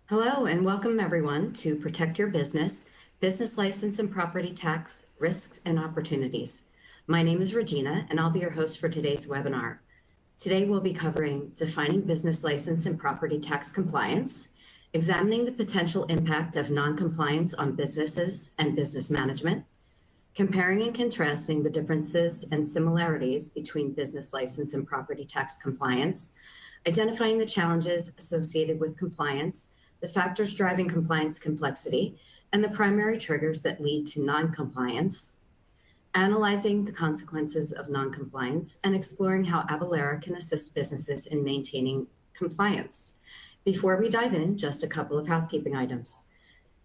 Hello and welcome everyone to Protect Your Business, Business License and Property Tax Risks and Opportunities. My name is Regina and I'll be your host for today's webinar. Today we'll be covering defining business license and property tax compliance, examining the potential impact of noncompliance on businesses and business management, comparing and contrasting the differences and similarities between business license and property tax compliance, identifying the challenges associated with compliance, the factors driving compliance complexity, and the primary triggers that lead to noncompliance, analyzing the consequences of noncompliance, and exploring how Avalara can assist businesses in maintaining compliance. Before we dive in, just a couple of housekeeping items.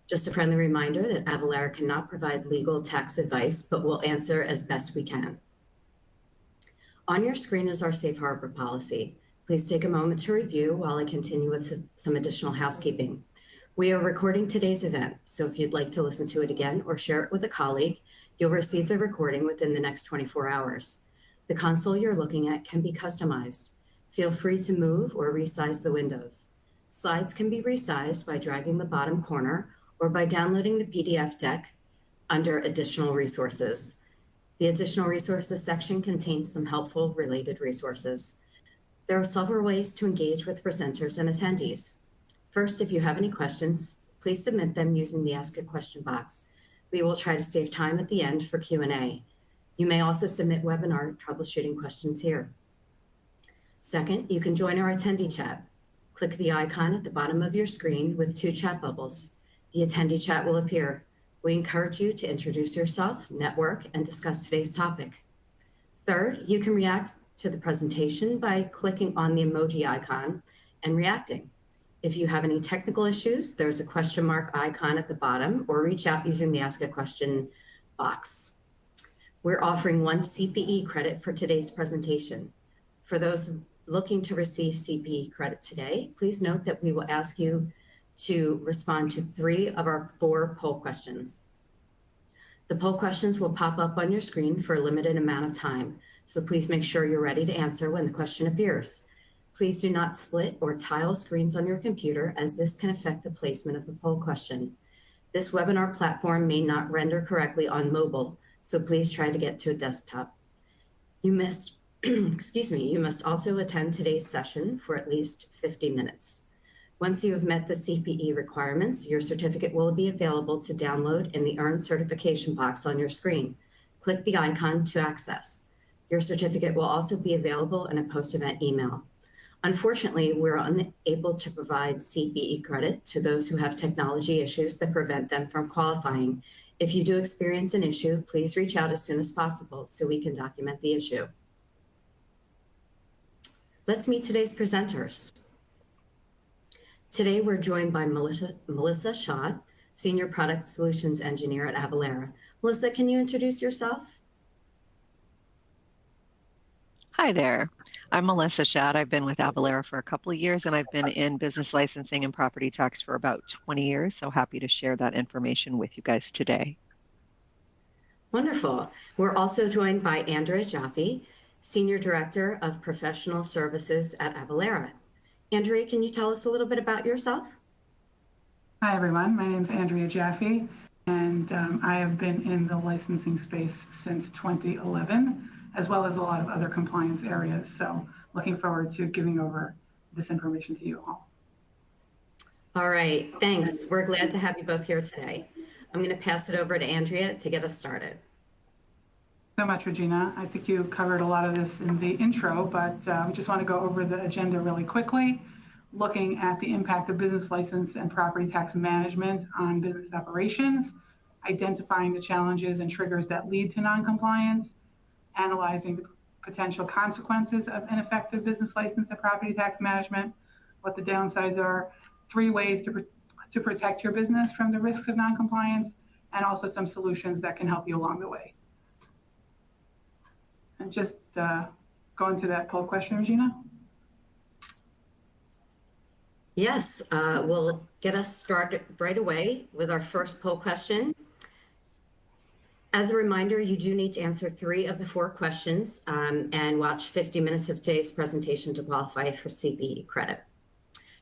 Just a friendly reminder that Avalara cannot provide legal tax advice, but will answer as best we can. On your screen is our safe harbor policy. Please take a moment to review while I continue with some additional housekeeping. We are recording today's event, so if you'd like to listen to it again or share it with a colleague, you'll receive the recording within the next 24 hours. The console you're looking at can be customized. Feel free to move or resize the windows. Slides can be resized by dragging the bottom corner or by downloading the PDF deck under Additional Resources. The Additional Resources section contains some helpful related resources. There are several ways to engage with presenters and attendees. First, if you have any questions, please submit them using the Ask a Question box. We will try to save time at the end for Q&A. You may also submit webinar troubleshooting questions here. Second, you can join our attendee chat. Click the icon at the bottom of your screen with two chat bubbles. The attendee chat will appear. We encourage you to introduce yourself, network, and discuss today's topic. Third, you can react to the presentation by clicking on the emoji icon and reacting. If you have any technical issues, there's a question mark icon at the bottom, or reach out using the Ask a Question box. We're offering 1 CPE credit for today's presentation. For those looking to receive CPE credit today, please note that we will ask you to respond to 3 of our 4 poll questions. The poll questions will pop up on your screen for a limited amount of time, so please make sure you're ready to answer when the question appears. Please do not split or tile screens on your computer, as this can affect the placement of the poll question. This webinar platform may not render correctly on mobile, so please try to get to a desktop. You must also attend today's session for at least 50 minutes. Once you have met the CPE requirements, your certificate will be available to download in the Earn Certification box on your screen. Click the icon to access. Your certificate will also be available in a post-event email. Unfortunately, we're unable to provide CPE credit to those who have technology issues that prevent them from qualifying. If you do experience an issue, please reach out as soon as possible so we can document the issue. Let's meet today's presenters. Today, we're joined by Melissa Schott, Senior Product Solutions Engineer at Avalara. Melissa, can you introduce yourself? Hi there. I'm Melissa Schott. I've been with Avalara for a couple of years, and I've been in business licensing and property tax for about 20 years, so happy to share that information with you guys today. Wonderful. We're also joined by Andrea Jaffe, Senior Director of Professional Services at Avalara. Andrea, can you tell us a little bit about yourself? Hi, everyone. My name is Andrea Jaffe, and I have been in the licensing space since 2011, as well as a lot of other compliance areas. So looking forward to giving over this information to you all. All right, thanks. We're glad to have you both here today. I'm going to pass it over to Andrea to get us started. So much, Regina. I think you covered a lot of this in the intro, but just want to go over the agenda really quickly, looking at the impact of business license and property tax management on business operations, identifying the challenges and triggers that lead to noncompliance, analyzing the potential consequences of ineffective business license and property tax management, what the downsides are, 3 ways to protect your business from the risks of noncompliance, and also some solutions that can help you along the way. And just going to that poll question, Regina. Yes, we'll get us started right away with our first poll question. As a reminder, you do need to answer 3 of the 4 questions and watch 50 minutes of today's presentation to qualify for CPE credit.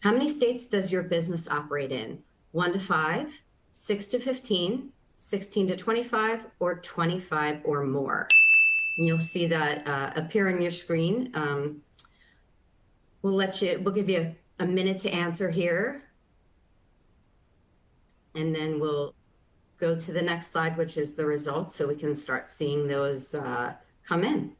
How many states does your business operate in? 1 to 5, 6 to 15, 16 to 25, or 25 or more? And you'll see that appear on your screen. We'll give you a minute to answer here. And then we'll go to the next slide, which is the results, so we can start seeing those come in.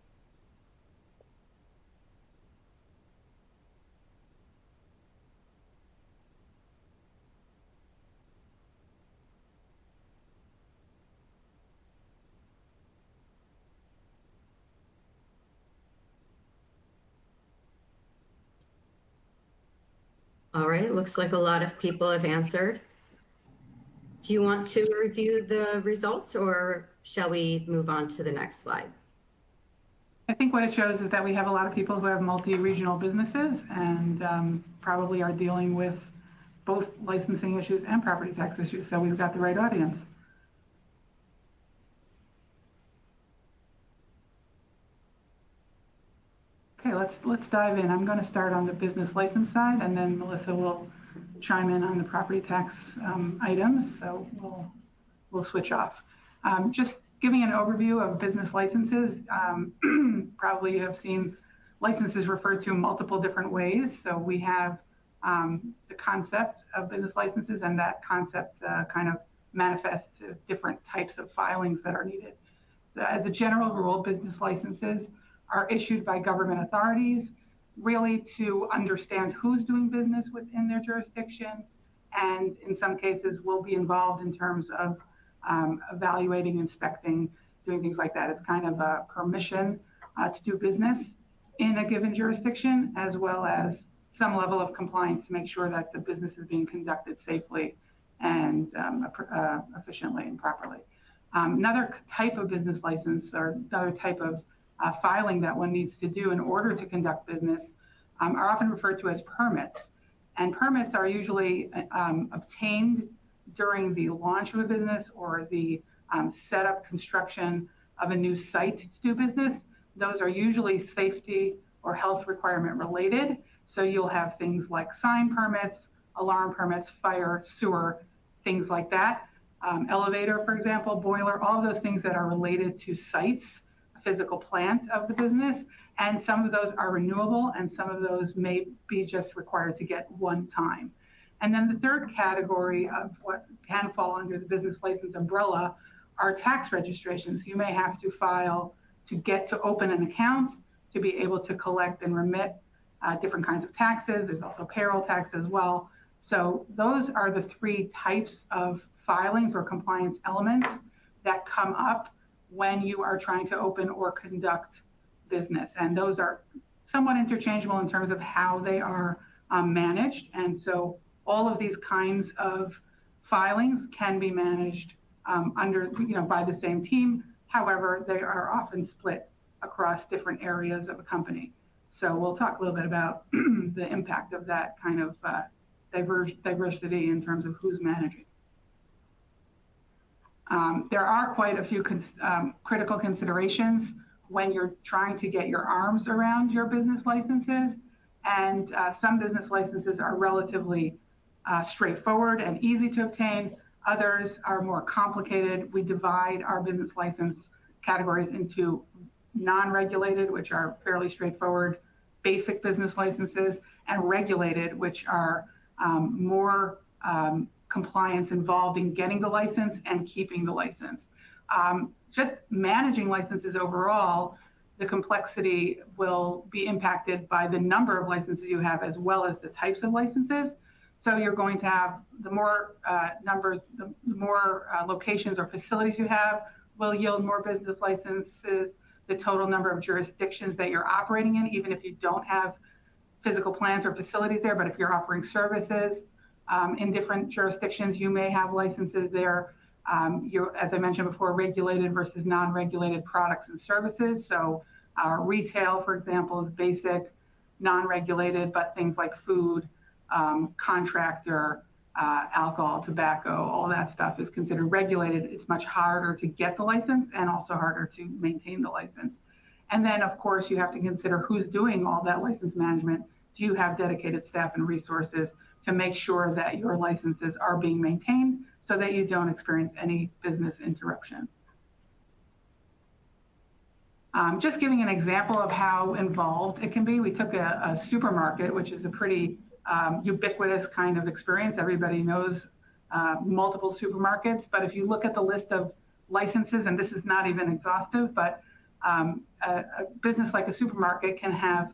All right, it looks like a lot of people have answered. Do you want to review the results, or shall we move on to the next slide? I think what it shows is that we have a lot of people who have multi-regional businesses and probably are dealing with both licensing issues and property tax issues, so we've got the right audience. Okay, let's dive in. I'm going to start on the business license side, and then Melissa will chime in on the property tax items. So we'll switch off. Just giving an overview of business licenses. Probably you have seen licenses referred to multiple different ways. So we have the concept of business licenses, and that concept kind of manifests to different types of filings that are needed. So as a general rule, business licenses are issued by government authorities really to understand who's doing business within their jurisdiction, and in some cases will be involved in terms of evaluating, inspecting, doing things like that. It's kind of a permission to do business in a given jurisdiction, as well as some level of compliance to make sure that the business is being conducted safely and efficiently and properly. Another type of business license, or another type of filing that one needs to do in order to conduct business are often referred to as permits. And permits are usually obtained during the launch of a business or the setup construction of a new site to do business. Those are usually safety or health requirement related. So you'll have things like sign permits, alarm permits, fire, sewer, things like that. Elevator, for example, boiler, all of those things that are related to sites, physical plant of the business. And some of those are renewable, and some of those may be just required to get one time. And then the third category of what can fall under the business license umbrella are tax registrations. You may have to file to get to open an account, to be able to collect and remit different kinds of taxes. There's also payroll tax as well. So those are the three types of filings or compliance elements that come up when you are trying to open or conduct business. And those are somewhat interchangeable in terms of how they are managed. And so all of these kinds of filings can be managed by the same team. However, they are often split across different areas of a company. So we'll talk a little bit about the impact of that kind of diversity in terms of who's managing. There are quite a few critical considerations when you're trying to get your arms around your business licenses. And some business licenses are relatively straightforward and easy to obtain. Others are more complicated. We divide our business license categories into non-regulated, which are fairly straightforward, basic business licenses, and regulated, which are more compliance involved in getting the license and keeping the license. Just managing licenses overall, the complexity will be impacted by the number of licenses you have as well as the types of licenses. So you're going to have the more the more locations or facilities you have will yield more business licenses. The total number of jurisdictions that you're operating in, even if you don't have physical plants or facilities there, but if you're offering services in different jurisdictions, you may have licenses there. As I mentioned before, regulated versus non-regulated products and services. So retail, for example, is basic, non-regulated, but things like food, contractor, alcohol, tobacco, all that stuff is considered regulated. It's much harder to get the license and also harder to maintain the license. And then, of course, you have to consider who's doing all that license management do you have dedicated staff and resources to make sure that your licenses are being maintained so that you don't experience any business interruption. Just giving an example of how involved it can be. We took a supermarket, which is a pretty ubiquitous kind of experience. Everybody knows multiple supermarkets, but if you look at the list of licenses, and this is not even exhaustive, but a business like a supermarket can have,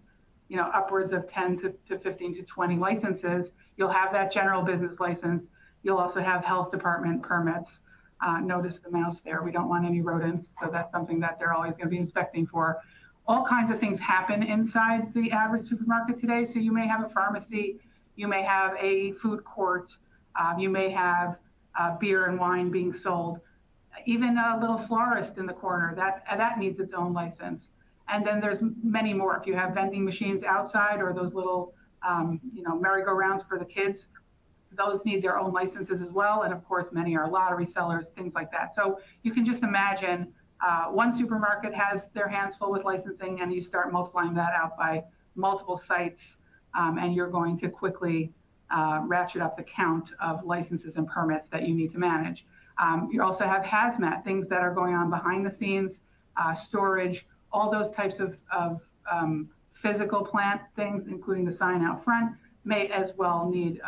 you know, upwards of 10 to 15 to 20 licenses. You'll have that general business license. You'll also have health department permits. Notice the mouse there. We don't want any rodents, so that's something that they're always going to be inspecting for. All kinds of things happen inside the average supermarket today. So you may have a pharmacy, you may have a food court, you may have beer and wine being sold, even a little florist in the corner, that needs its own license. And then there's many more. If you have vending machines outside or those little you know, merry-go-rounds for the kids, those need their own licenses as well. And of course, many are lottery sellers, things like that. So you can just imagine one supermarket has their hands full with licensing, and you start multiplying that out by multiple sites, and you're going to quickly ratchet up the count of licenses and permits that you need to manage. You also have hazmat, things that are going on behind the scenes, storage, all those types of physical plant things, including the sign out front, may as well need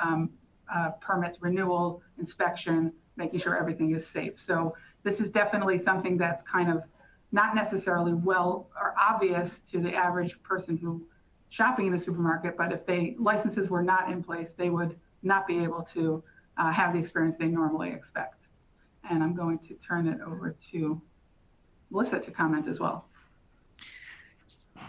permits, renewal, inspection, making sure everything is safe. So this is definitely something that's kind of not necessarily well or obvious to the average person who shopping in the supermarket, but if licenses were not in place, they would not be able to have the experience they normally expect. And I'm going to turn it over to Melissa to comment as well.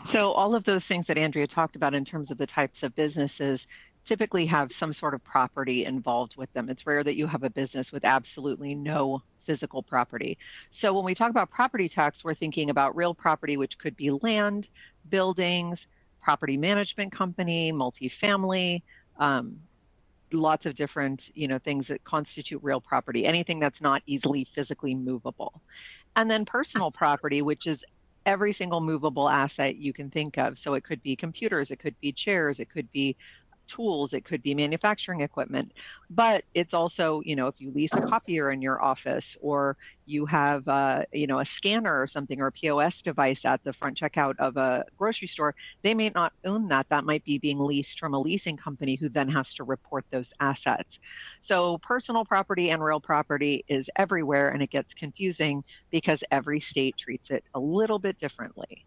So all of those things that Andrea talked about in terms of the types of businesses typically have some sort of property involved with them. It's rare that you have a business with absolutely no physical property. So when we talk about property tax, we're thinking about real property, which could be land, buildings, property management company, multifamily, lots of different, you know, things that constitute real property, anything that's not easily physically movable. And then personal property, which is every single movable asset you can think of. So it could be computers, it could be chairs, it could be tools, it could be manufacturing equipment, but it's also, you know, if you lease a copier in your office, or you have, you know, a scanner or something, or a POS device at the front checkout of a grocery store, they may not own that. That might be being leased from a leasing company who then has to report those assets. So personal property and real property is everywhere, and it gets confusing because every state treats it a little bit differently.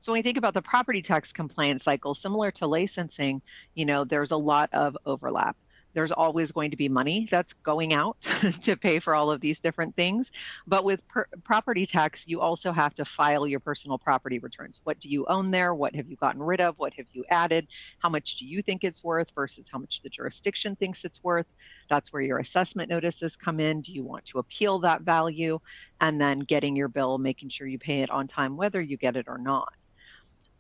So when we think about the property tax compliance cycle, similar to licensing, you know, there's a lot of overlap. There's always going to be money that's going out to pay for all of these different things. But with property tax, you also have to file your personal property returns. What do you own there? What have you gotten rid of? What have you added? How much do you think it's worth versus how much the jurisdiction thinks it's worth? That's where your assessment notices come in. Do you want to appeal that value? And then getting your bill, making sure you pay it on time, whether you get it or not.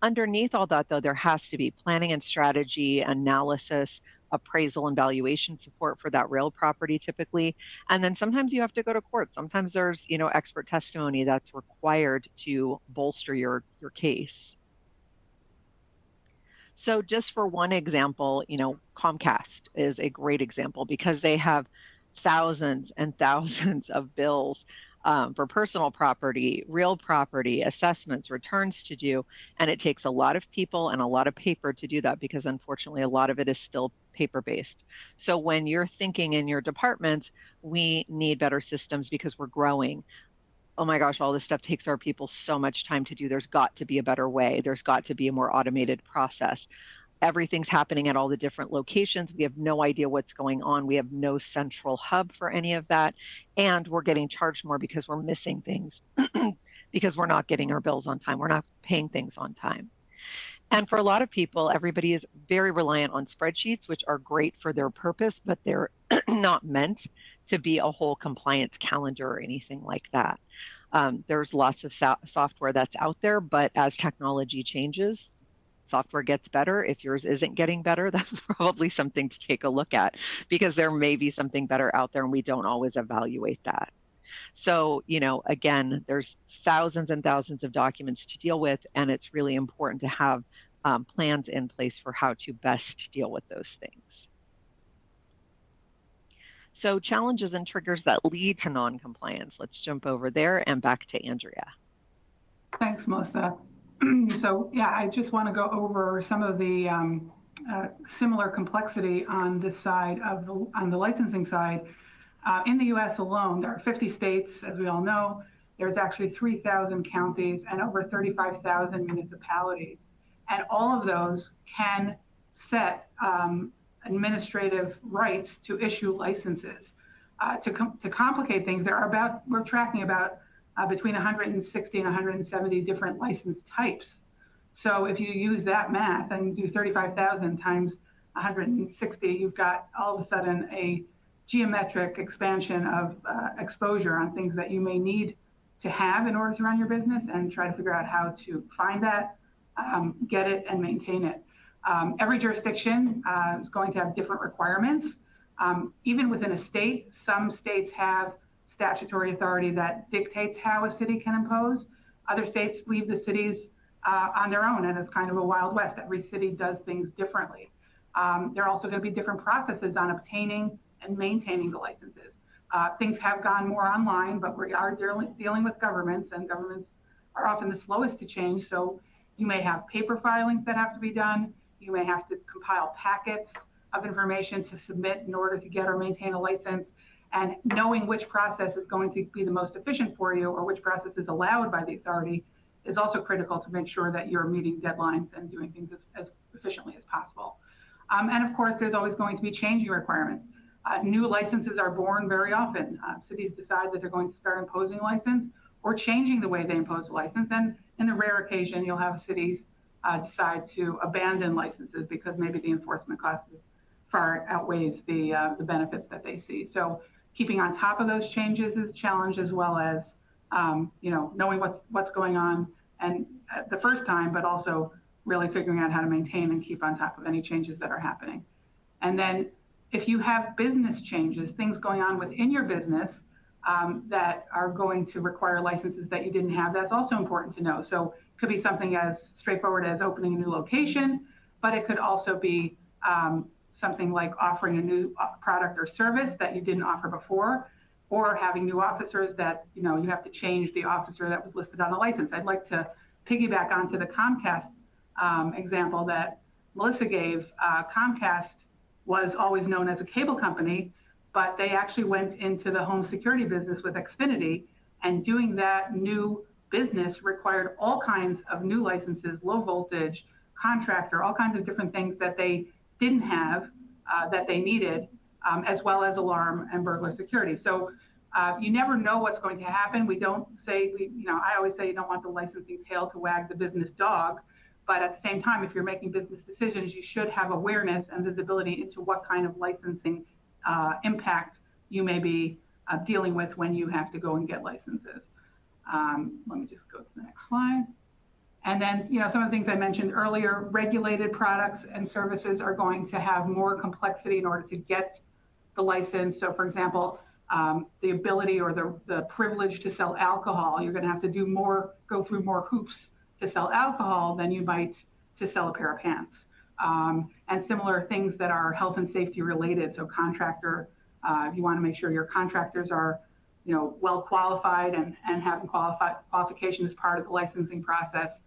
Underneath all that, though, there has to be planning and strategy, analysis, appraisal and valuation support for that real property typically. And then sometimes you have to go to court. Sometimes there's, you know, expert testimony that's required to bolster your case. So just for one example, you know, Comcast is a great example because they have thousands and thousands of bills for personal property, real property, assessments, returns to do. And it takes a lot of people and a lot of paper to do that because unfortunately, a lot of it is still paper-based. So when you're thinking in your departments, we need better systems because we're growing. Oh my gosh, all this stuff takes our people so much time to do. There's got to be a better way. There's got to be a more automated process. Everything's happening at all the different locations. We have no idea what's going on. We have no central hub for any of that. And we're getting charged more because we're missing things because we're not getting our bills on time. We're not paying things on time. And for a lot of people, everybody is very reliant on spreadsheets, which are great for their purpose, but they're not meant to be a whole compliance calendar or anything like that. There's lots of software that's out there, but as technology changes, software gets better. If yours isn't getting better, that's probably something to take a look at because there may be something better out there and we don't always evaluate that. So, you know, again, there's thousands and thousands of documents to deal with, and it's really important to have plans in place for how to best deal with those things. So challenges and triggers that lead to non-compliance. Let's jump over there and back to Andrea. Thanks, Melissa. So yeah, I just want to go over some of the similar complexity on this side of on the licensing side. In the U.S. alone, there are 50 states, as we all know. There's actually 3,000 counties and over 35,000 municipalities. And all of those can set administrative rights to issue licenses. To complicate things, we're tracking about between 160 and 170 different license types. So if you use that math and do 35,000 times 160, you've got all of a sudden a geometric expansion of exposure on things that you may need to have in order to run your business, and try to figure out how to find that, get it, and maintain it. Every jurisdiction is going to have different requirements. Even within a state, some states have statutory authority that dictates how a city can impose. Other states leave the cities on their own, and it's kind of a Wild West. Every city does things differently. There are also going to be different processes on obtaining and maintaining the licenses. Things have gone more online, but we are dealing with governments, and governments are often the slowest to change. So you may have paper filings that have to be done. You may have to compile packets of information to submit in order to get or maintain a license. And knowing which process is going to be the most efficient for you, or which process is allowed by the authority, is also critical to make sure that you're meeting deadlines and doing things as efficiently as possible. And of course, there's always going to be changing requirements. New licenses are born very often. Cities decide that they're going to start imposing license or changing the way they impose a license. And in the rare occasion, you'll have cities decide to abandon licenses because maybe the enforcement cost far outweighs the benefits that they see. So keeping on top of those changes is a challenge, as well as knowing what's going on and the first time, but also really figuring out how to maintain and keep on top of any changes that are happening. And then if you have business changes, things going on within your business that are going to require licenses that you didn't have, that's also important to know. So it could be something as straightforward as opening a new location, but it could also be something like offering a new product or service that you didn't offer before, or having new officers that you have to change the officer that was listed on the license. I'd like to piggyback onto the Comcast example that Melissa gave. Comcast was always known as a cable company, but they actually went into the home security business with Xfinity, and doing that new business required all kinds of new licenses, low voltage, contractor, all kinds of different things that they didn't have that they needed, as well as alarm and burglar security. So you never know what's going to happen. We don't say, I always say you don't want the licensing tail to wag the business dog, but at the same time, if you're making business decisions, you should have awareness and visibility into what kind of licensing impact you may be dealing with when you have to go and get licenses. Let me just go to the next slide. And then, some of the things I mentioned earlier, regulated products and services are going to have more complexity in order to get the license. So for example, the ability or the privilege to sell alcohol, you're going to have to go through more hoops to sell alcohol than you might to sell a pair of pants. And similar things that are health and safety related. So contractor, you want to make sure your contractors are well qualified and having qualification as part of the licensing process.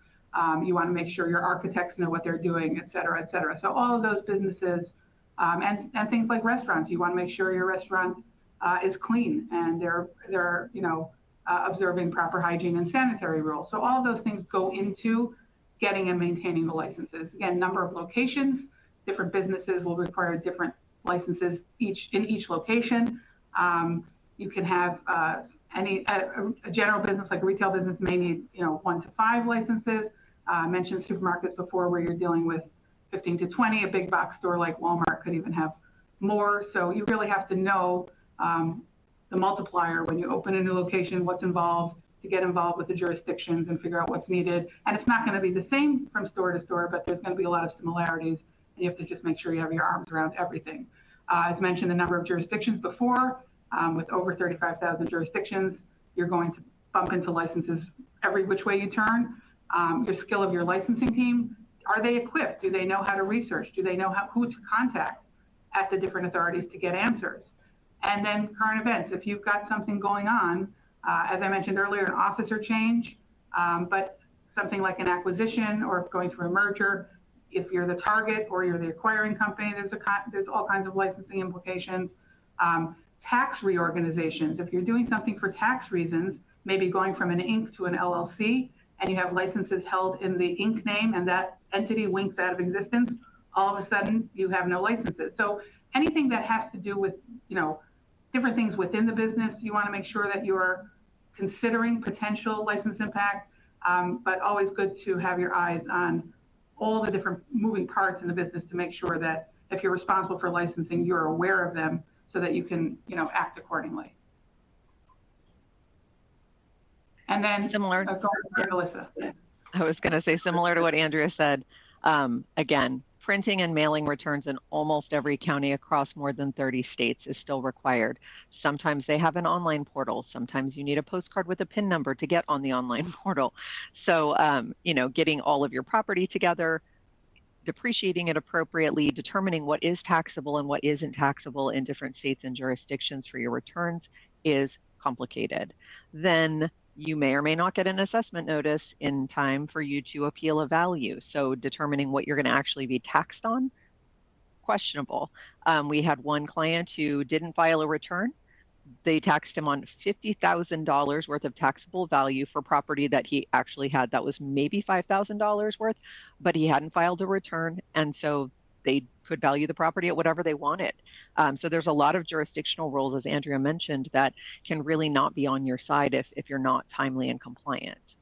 You want to make sure your architects know what they're doing, et cetera, et cetera. So all of those businesses and things like restaurants, you want to make sure your restaurant is clean and they're observing proper hygiene and sanitary rules. So all of those things go into getting and maintaining the licenses. Again, number of locations, different businesses will require different licenses in each location. You can have a general business like a retail business may need 1 to 5 licenses. I mentioned supermarkets before, where you're dealing with 15 to 20. A big box store like Walmart could even have more. So you really have to know the multiplier when you open a new location, what's involved, to get involved with the jurisdictions and figure out what's needed. And it's not going to be the same from store to store, but there's going to be a lot of similarities. And you have to just make sure you have your arms around everything. As mentioned, the number of jurisdictions before, with over 35,000 jurisdictions, you're going to bump into licenses every which way you turn. Your skill of your licensing team Are they equipped? Do they know how to research? Do they know who to contact at the different authorities to get answers? And then current events. If you've got something going on, as I mentioned earlier, an officer change, but something like an acquisition or going through a merger, if you're the target or you're the acquiring company, there's all kinds of licensing implications. Tax reorganizations. If you're doing something for tax reasons, maybe going from an Inc. to an LLC, and you have licenses held in the Inc. name and that entity winks out of existence, all of a sudden you have no licenses. So anything that has to do with, different things within the business, you want to make sure that you're considering potential license impact, but always good to have your eyes on all the different moving parts in the business to make sure that if you're responsible for licensing, you're aware of them so that you can, act accordingly. And then similar, Melissa. I was going to say similar to what Andrea said. Again, printing and mailing returns in almost every county across more than 30 states is still required. Sometimes they have an online portal. Sometimes you need a postcard with a PIN number to get on the online portal. So, getting all of your property together, depreciating it appropriately, determining what is taxable and what isn't taxable in different states and jurisdictions for your returns is complicated. Then you may or may not get an assessment notice in time for you to appeal a value. So determining what you're going to actually be taxed on, questionable. We had one client who didn't file a return. They taxed him on $50,000 worth of taxable value for property that he actually had that was maybe $5,000 worth, but he hadn't filed a return. And so they could value the property at whatever they wanted. So there's a lot of jurisdictional rules, as Andrea mentioned, that can really not be on your side if you're not timely and compliant.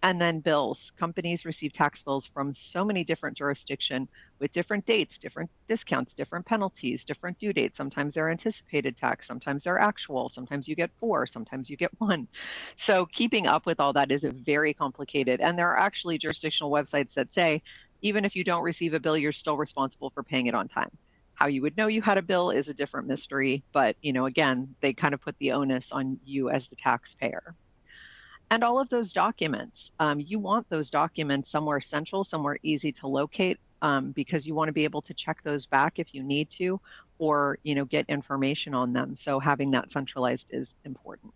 And then bills. Companies receive tax bills from so many different jurisdictions with different dates, different discounts, different penalties, different due dates. Sometimes they're anticipated tax, sometimes they're actual, sometimes you get 4, sometimes you get 1. So keeping up with all that is very complicated. And there are actually jurisdictional websites that say, even if you don't receive a bill, you're still responsible for paying it on time. How you would know you had a bill is a different mystery, but again, they kind of put the onus on you as the taxpayer. And all of those documents, you want those documents somewhere central, somewhere easy to locate, because you want to be able to check those back if you need to, or get information on them. So having that centralized is important.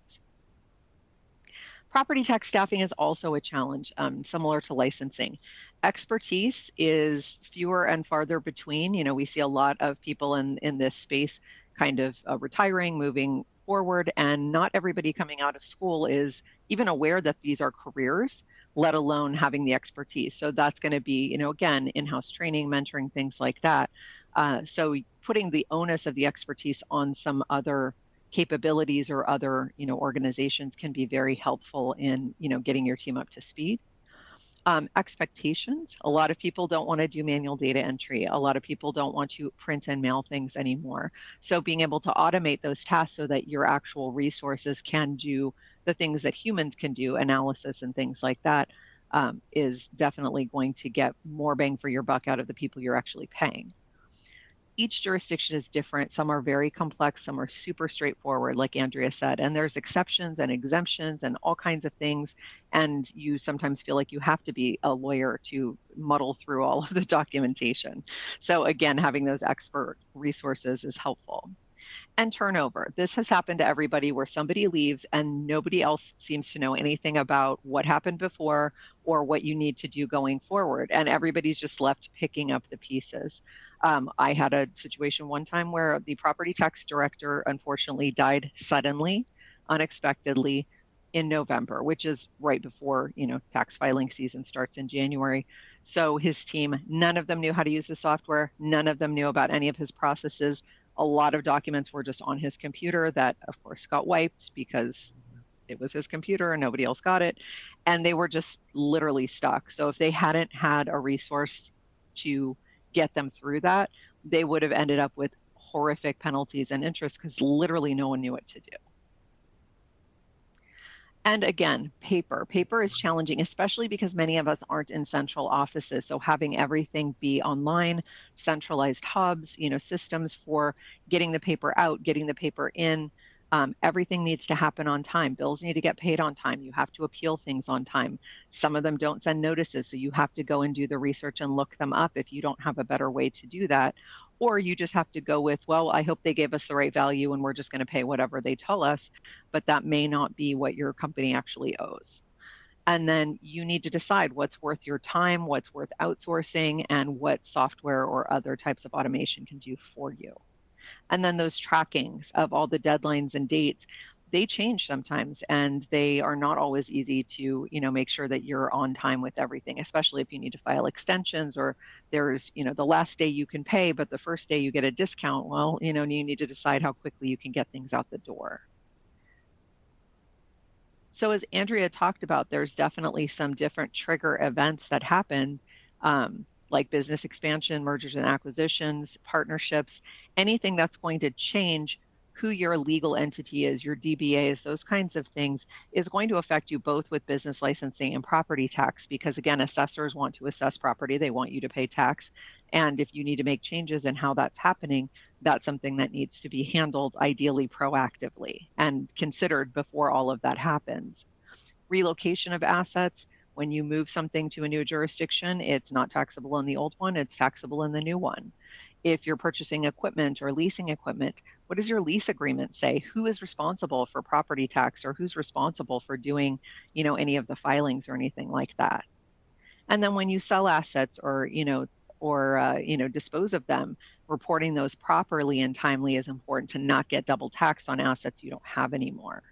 Property tax staffing is also a challenge, similar to licensing. Expertise is fewer and farther between. We see a lot of people in this space kind of retiring, moving forward, and not everybody coming out of school is even aware that these are careers, let alone having the expertise. So that's going to be, again, in-house training, mentoring, things like that. So putting the onus of the expertise on some other capabilities or other, organizations can be very helpful in, getting your team up to speed. Expectations. A lot of people don't want to do manual data entry. A lot of people don't want to print and mail things anymore. So being able to automate those tasks so that your actual resources can do the things that humans can do, analysis and things like that, is definitely going to get more bang for your buck out of the people you're actually paying. Each jurisdiction is different. Some are very complex, some are super straightforward, like Andrea said, and there's exceptions and exemptions and all kinds of things. And you sometimes feel like you have to be a lawyer to muddle through all of the documentation. So again, having those expert resources is helpful. And turnover. This has happened to everybody where somebody leaves and nobody else seems to know anything about what happened before or what you need to do going forward. And everybody's just left picking up the pieces. I had a situation one time where the property tax director unfortunately died suddenly, unexpectedly in November, which is right before, tax filing season starts in January. So his team, none of them knew how to use the software. None of them knew about any of his processes. A lot of documents were just on his computer that, of course, got wiped because it was his computer and nobody else got it. And they were just literally stuck. So if they hadn't had a resource to get them through that, they would have ended up with horrific penalties and interest because literally no one knew what to do. And again, paper is challenging, especially because many of us aren't in central offices. So having everything be online, centralized hubs, systems for getting the paper out, getting the paper in, Everything needs to happen on time. Bills need to get paid on time. You have to appeal things on time. Some of them don't send notices, so you have to go and do the research and look them up if you don't have a better way to do that. Or you just have to go with, well, I hope they gave us the right value and we're just going to pay whatever they tell us, but that may not be what your company actually owes. And then you need to decide what's worth your time, what's worth outsourcing, and what software or other types of automation can do for you. And then those trackings of all the deadlines and dates, they change sometimes, and they are not always easy to, make sure that you're on time with everything, especially if you need to file extensions, or there's, the last day you can pay, but the first day you get a discount. Well, you need to decide how quickly you can get things out the door. So as Andrea talked about, there's definitely some different trigger events that happen, like business expansion, mergers and acquisitions, partnerships, anything that's going to change who your legal entity is, your DBAs, those kinds of things, is going to affect you both with business licensing and property tax, because again, assessors want to assess property, they want you to pay tax. And if you need to make changes in how that's happening, that's something that needs to be handled ideally proactively and considered before all of that happens. Relocation of assets. When you move something to a new jurisdiction, it's not taxable in the old one, it's taxable in the new one. If you're purchasing equipment or leasing equipment, what does your lease agreement say? Who is responsible for property tax, or who's responsible for doing, any of the filings or anything like that? And then when you sell assets or dispose of them, reporting those properly and timely is important to not get double taxed on assets you don't have anymore.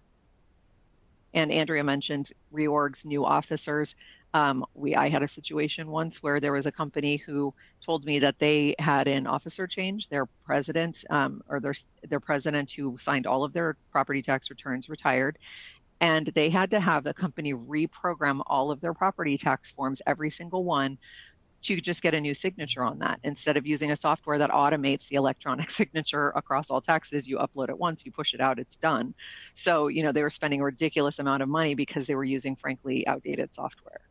And Andrea mentioned reorgs, new officers. I had a situation once where there was a company who told me that they had an officer change. Their president, their president who signed all of their property tax returns, retired, and they had to have the company reprogram all of their property tax forms, every single one, to just get a new signature on that. Instead of using a software that automates the electronic signature across all taxes, you upload it once, you push it out, it's done. So, they were spending a ridiculous amount of money because they were using, frankly, outdated software.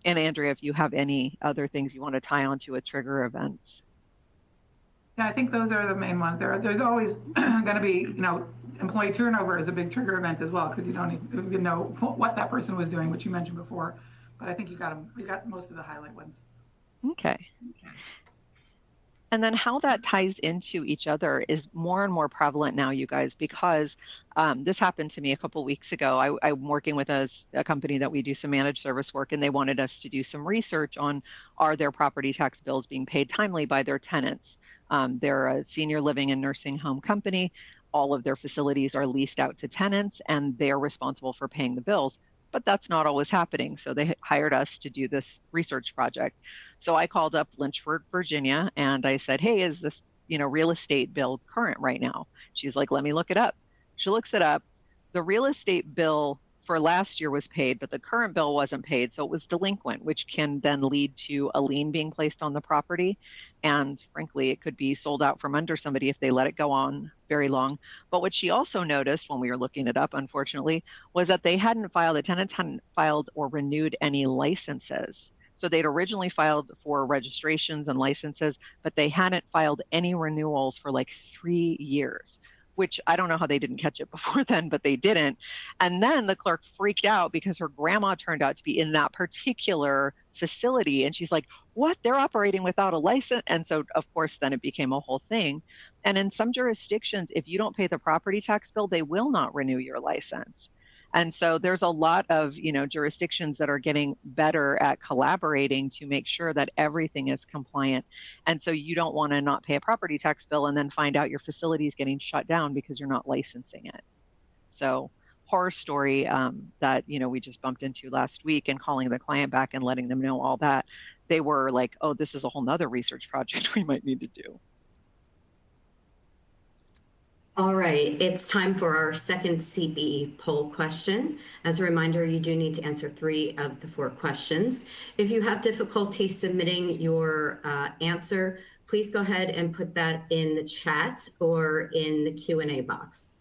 And Andrea, if you have any other things you want to tie onto with trigger events. Yeah, I think those are the main ones. There's always going to be, employee turnover is a big trigger event as well, because you don't even know what that person was doing, which you mentioned before. But I think you got most of the highlight ones. Okay. And then how that ties into each other is more and more prevalent now, you guys, because this happened to me a couple weeks ago. I'm working with a company that we do some managed service work, and they wanted us to do some research on, are their property tax bills being paid timely by their tenants? They're a senior living and nursing home company. All of their facilities are leased out to tenants, and they're responsible for paying the bills. But that's not always happening. So they hired us to do this research project. So I called up Lynchburg, Virginia, and I said, hey, is this, real estate bill current right now? She's like, let me look it up. She looks it up. The real estate bill for last year was paid, but the current bill wasn't paid. So it was delinquent, which can then lead to a lien being placed on the property. And frankly, it could be sold out from under somebody if they let it go on very long. But what she also noticed when we were looking it up, unfortunately, was that the tenants hadn't filed or renewed any licenses. So they'd originally filed for registrations and licenses, but they hadn't filed any renewals for like 3 years, which I don't know how they didn't catch it before then, but they didn't. And then the clerk freaked out because her grandma turned out to be in that particular facility. And she's like, what? They're operating without a license? And so, of course, then it became a whole thing. And in some jurisdictions, if you don't pay the property tax bill, they will not renew your license. And so there's a lot of, jurisdictions that are getting better at collaborating to make sure that everything is compliant. And so you don't want to not pay a property tax bill and then find out your facility is getting shut down because you're not licensing it. So horror story that, we just bumped into last week, and calling the client back and letting them know all that. They were like, oh, this is a whole nother research project we might need to do. All right, it's time for our second CB poll question. As a reminder, you do need to answer 3 of the 4 questions. If you have difficulty submitting your answer, please go ahead and put that in the chat or in the Q&A box.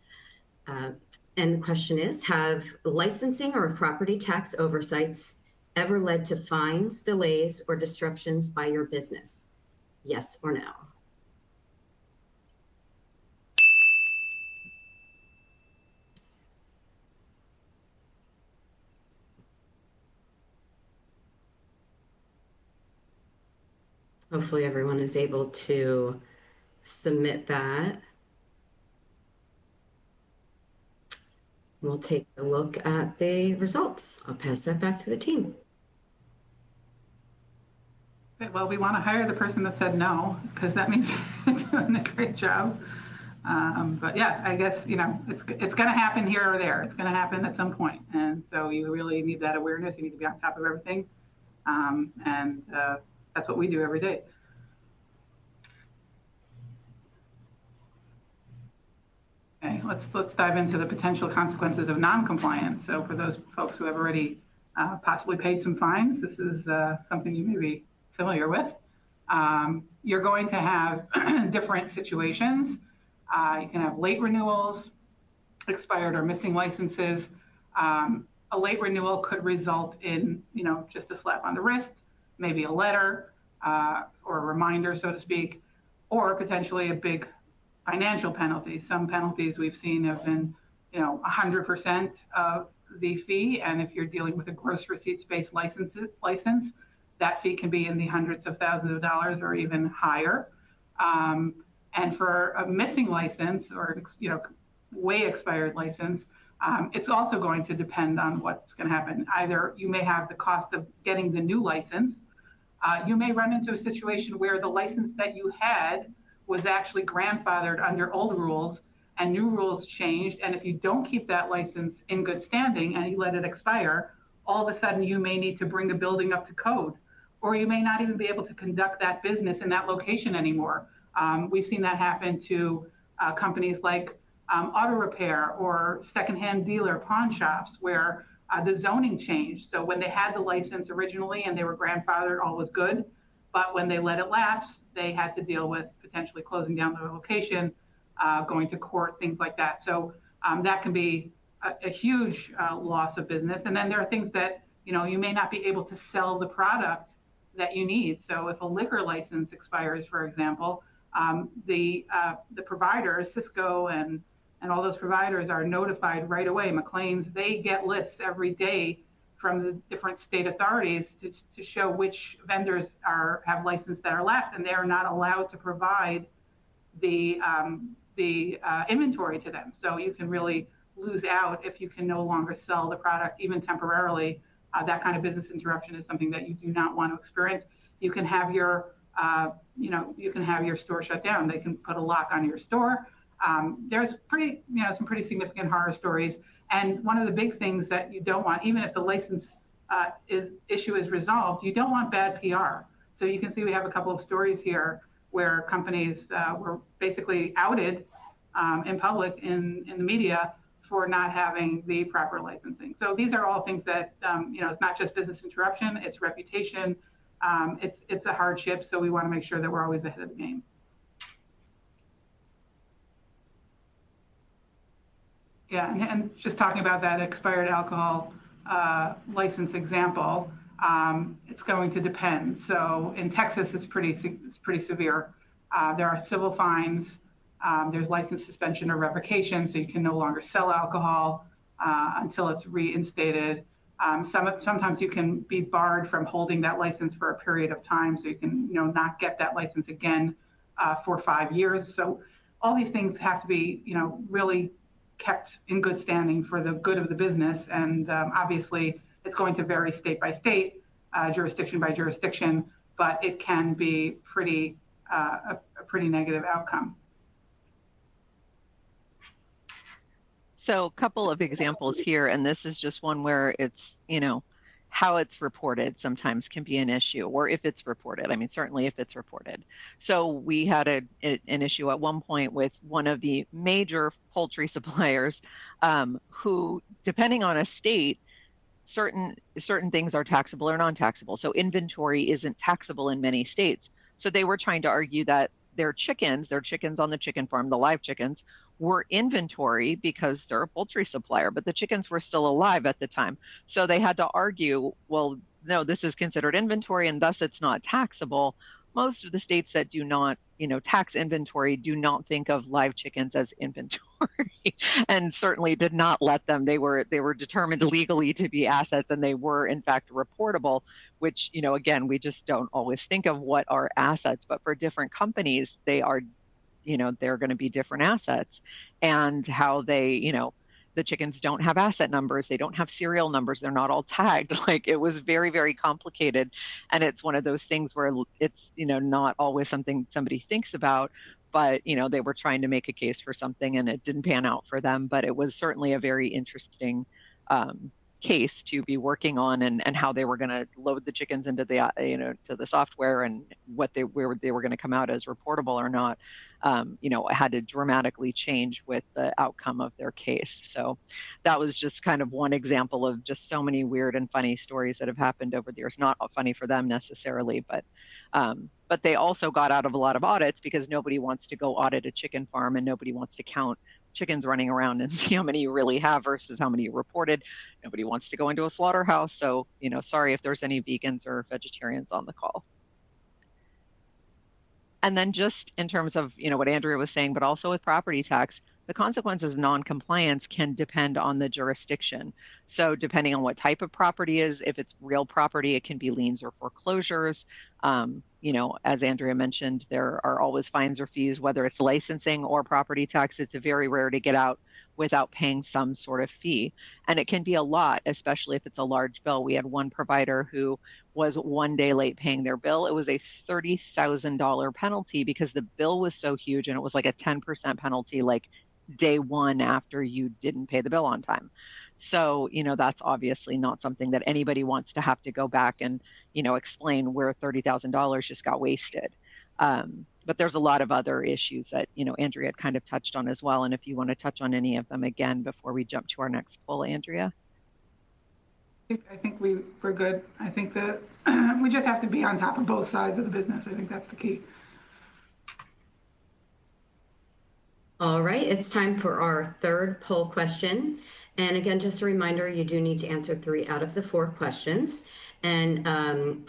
And the question is, have licensing or property tax oversights ever led to fines, delays, or disruptions by your business? Yes or no? Hopefully everyone is able to submit that. We'll take a look at the results. I'll pass that back to the team. Well, we want to hire the person that said no, because that means you're doing a great job. But yeah, I guess, it's going to happen here or there. It's going to happen at some point. And so you really need that awareness. You need to be on top of everything. And that's what we do every day. Okay, let's dive into the potential consequences of non-compliance. So for those folks who have already possibly paid some fines, this is something you may be familiar with. You're going to have different situations. You can have late renewals, expired or missing licenses. A late renewal could result in, just a slap on the wrist, maybe a letter or a reminder, so to speak, or potentially a big financial penalty. Some penalties we've seen have been, 100% of the fee. And if you're dealing with a gross receipts-based license, that fee can be in the hundreds of thousands of dollars or even higher. And for a missing license or, way expired license, it's also going to depend on what's going to happen. Either you may have the cost of getting the new license. You may run into a situation where the license that you had was actually grandfathered under old rules and new rules changed. And if you don't keep that license in good standing and you let it expire, all of a sudden you may need to bring a building up to code, or you may not even be able to conduct that business in that location anymore. We've seen that happen to companies like auto repair or secondhand dealer pawn shops where the zoning changed. So when they had the license originally and they were grandfathered, all was good. But when they let it lapse, they had to deal with potentially closing down the location, going to court, things like that. So that can be a huge loss of business. And then there are things that, you may not be able to sell the product that you need. So if a liquor license expires, for example, the providers, Cisco and all those providers are notified right away. McLean's, they get lists every day from the different state authorities to show which vendors have license that are lapsed, and they are not allowed to provide the inventory to them. So you can really lose out if you can no longer sell the product, even temporarily. That kind of business interruption is something that you do not want to experience. You can have your, you can have your store shut down. They can put a lock on your store. There's some pretty significant horror stories. And one of the big things that you don't want, even if the license issue is resolved, you don't want bad PR. So you can see we have a couple of stories here where companies were basically outed in public in the media for not having the proper licensing. So these are all things that, it's not just business interruption, it's reputation, it's a hardship. So we want to make sure that we're always ahead of the game. Yeah, and just talking about that expired alcohol license example, it's going to depend. So in Texas, it's pretty severe. There are civil fines. There's license suspension or revocation, so you can no longer sell alcohol until it's reinstated. Sometimes you can be barred from holding that license for a period of time, so you can not get that license again for 5 years. So all these things have to be really kept in good standing for the good of the business. And obviously, it's going to vary state by state, jurisdiction by jurisdiction, but it can be a pretty negative outcome. So a couple of examples here, and this is just one where it's, how it's reported sometimes can be an issue, or if it's reported. I mean, certainly if it's reported. So we had an issue at one point with one of the major poultry suppliers who, depending on a state, certain things are taxable or non-taxable. So inventory isn't taxable in many states. So they were trying to argue that their chickens on the chicken farm, the live chickens, were inventory because they're a poultry supplier, but the chickens were still alive at the time. So they had to argue, well, no, this is considered inventory and thus it's not taxable. Most of the states that do not, tax inventory, do not think of live chickens as inventory, and certainly did not let them. They were determined legally to be assets, and they were in fact reportable, which, again, we just don't always think of what are assets, but for different companies, they are, they're going to be different assets, and how they, the chickens don't have asset numbers. They don't have serial numbers. They're not all tagged. Like, it was very, very complicated. And it's one of those things where it's, not always something somebody thinks about, but, they were trying to make a case for something and it didn't pan out for them. But it was certainly a very interesting case to be working on, and how they were going to load the chickens into the, to the software, and where they were going to come out as reportable or not. Had to dramatically change with the outcome of their case. So that was just kind of one example of just so many weird and funny stories that have happened over the years. Not funny for them necessarily, but they also got out of a lot of audits, because nobody wants to go audit a chicken farm, and nobody wants to count chickens running around and see how many you really have versus how many you reported. Nobody wants to go into a slaughterhouse. So, sorry if there's any vegans or vegetarians on the call. And then just in terms of, what Andrea was saying, but also with property tax, the consequences of non-compliance can depend on the jurisdiction. So depending on what type of property is, if it's real property, it can be liens or foreclosures. As Andrea mentioned, there are always fines or fees, whether it's licensing or property tax. It's very rare to get out without paying some sort of fee. And it can be a lot, especially if it's a large bill. We had one provider who was one day late paying their bill. It was a $30,000 penalty because the bill was so huge, and it was like a 10% penalty, like day one after you didn't pay the bill on time. So, that's obviously not something that anybody wants to have to go back and, explain where $30,000 just got wasted. But there's a lot of other issues that, Andrea had kind of touched on as well. And if you want to touch on any of them again before we jump to our next poll, Andrea. I think we're good. I think that we just have to be on top of both sides of the business. I think that's the key. All right, it's time for our third poll question. And again, just a reminder, you do need to answer 3 out of the 4 questions. And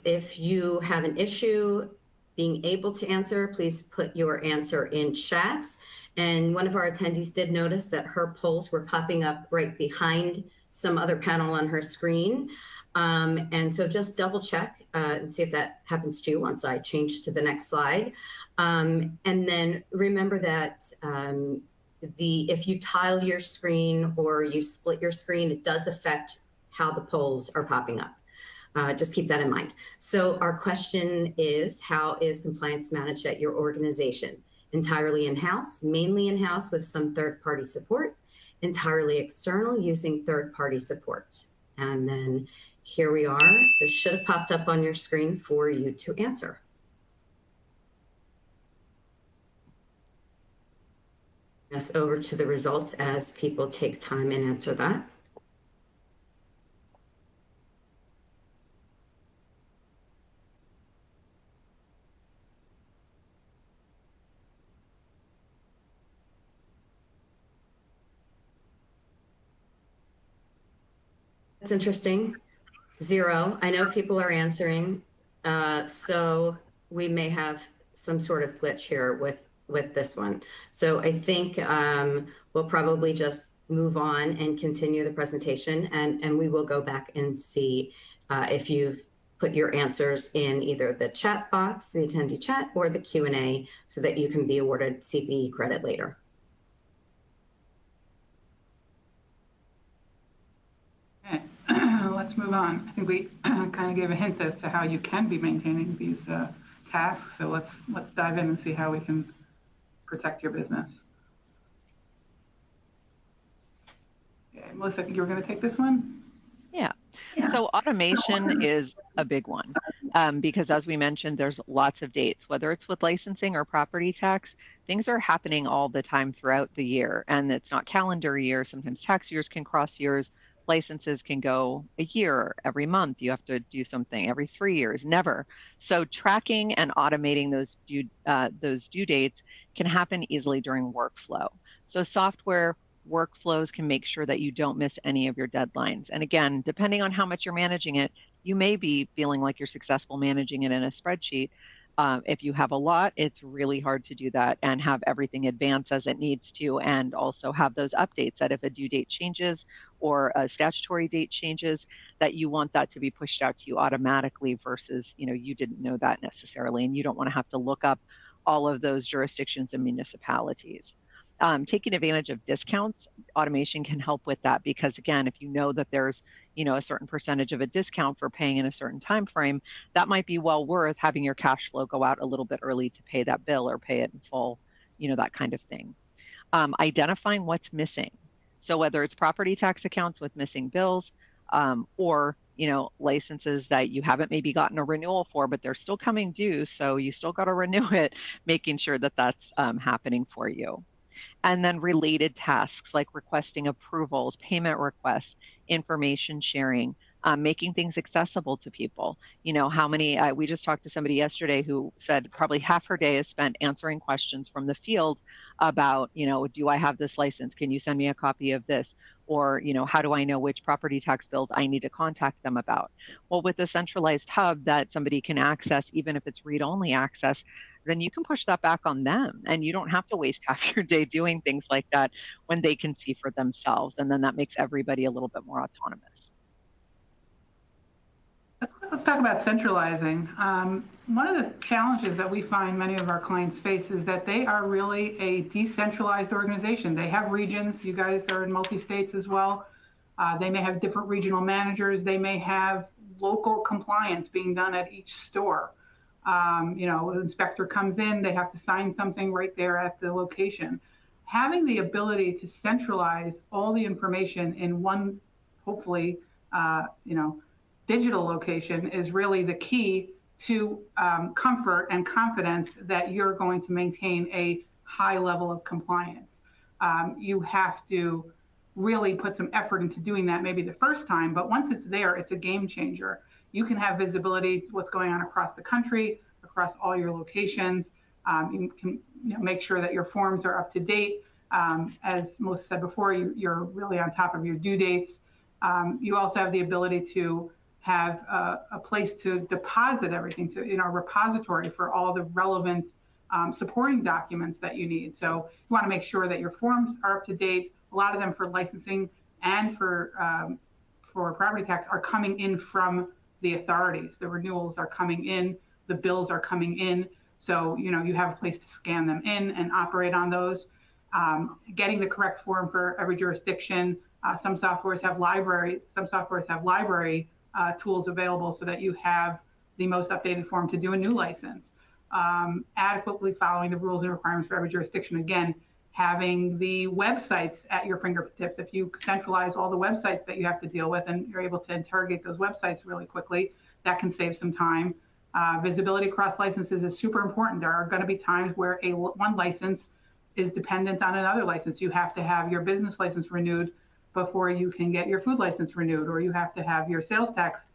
if you have an issue being able to answer, please put your answer in chat. And one of our attendees did notice that her polls were popping up right behind some other panel on her screen. And so just double check and see if that happens to you once I change to the next slide. And then remember that if you tile your screen or you split your screen, it does affect how the polls are popping up. Just keep that in mind. So our question is, how is compliance managed at your organization? Entirely in-house, mainly in-house with some third-party support, entirely external using third-party support. And then here we are. This should have popped up on your screen for you to answer. Us over to the results as people take time and answer that. That's interesting. 0. I know people are answering, so we may have some sort of glitch here with this one. So I think we'll probably just move on and continue the presentation, and we will go back and see if you've put your answers in either the chat box, the attendee chat, or the Q&A, so that you can be awarded CPE credit later. Let's move on. I think we kind of gave a hint as to how you can be maintaining these tasks. So let's dive in and see how we can protect your business. Okay, Melissa, you were going to take this one? Yeah. So automation is a big one because, as we mentioned, there's lots of dates, whether it's with licensing or property tax. Things are happening all the time throughout the year, and it's not calendar year. Sometimes tax years can cross years. Licenses can go a year, every month. You have to do something every 3 years, never. So tracking and automating those due dates can happen easily during workflow. So software workflows can make sure that you don't miss any of your deadlines. And again, depending on how much you're managing it, you may be feeling like you're successful managing it in a spreadsheet. If you have a lot, it's really hard to do that and have everything advance as it needs to, and also have those updates that if a due date changes or a statutory date changes, that you want that to be pushed out to you automatically versus, you didn't know that necessarily, and you don't want to have to look up all of those jurisdictions and municipalities. Taking advantage of discounts, automation can help with that, because again, if you know that there's a certain percentage of a discount for paying in a certain time frame, that might be well worth having your cash flow go out a little bit early to pay that bill or pay it in full, that kind of thing. Identifying what's missing. So whether it's property tax accounts with missing bills, or licenses that you haven't maybe gotten a renewal for, but they're still coming due, so you still got to renew it, making sure that that's happening for you. And then related tasks like requesting approvals, payment requests, information sharing, making things accessible to people. How many, we just talked to somebody yesterday who said probably half her day is spent answering questions from the field about, do I have this license? Can you send me a copy of this? Or, how do I know which property tax bills I need to contact them about? Well, with a centralized hub that somebody can access, even if it's read-only access, then you can push that back on them, and you don't have to waste half your day doing things like that when they can see for themselves. And then that makes everybody a little bit more autonomous. Let's talk about centralizing. One of the challenges that we find many of our clients face is that they are really a decentralized organization. They have regions. You guys are in multi-states as well. They may have different regional managers. They may have local compliance being done at each store. An inspector comes in, they have to sign something right there at the location. Having the ability to centralize all the information in one, hopefully, digital location is really the key to comfort and confidence that you're going to maintain a high level of compliance. You have to really put some effort into doing that maybe the first time, but once it's there, it's a game changer. You can have visibility to what's going on across the country, across all your locations. You can make sure that your forms are up to date. As Melissa said before, you're really on top of your due dates. You also have the ability to have a place to deposit everything, to a repository for all the relevant supporting documents that you need. So you want to make sure that your forms are up to date. A lot of them for licensing and for property tax are coming in from the authorities. The renewals are coming in, the bills are coming in. So, you have a place to scan them in and operate on those. Getting the correct form for every jurisdiction. Some softwares have library tools available so that you have the most updated form to do a new license. Adequately following the rules and requirements for every jurisdiction. Again, having the websites at your fingertips. If you centralize all the websites that you have to deal with and you're able to interrogate those websites really quickly, that can save some time. Visibility across licenses is super important. There are going to be times where one license is dependent on another license. You have to have your business license renewed before you can get your food license renewed, or you have to have your sales tax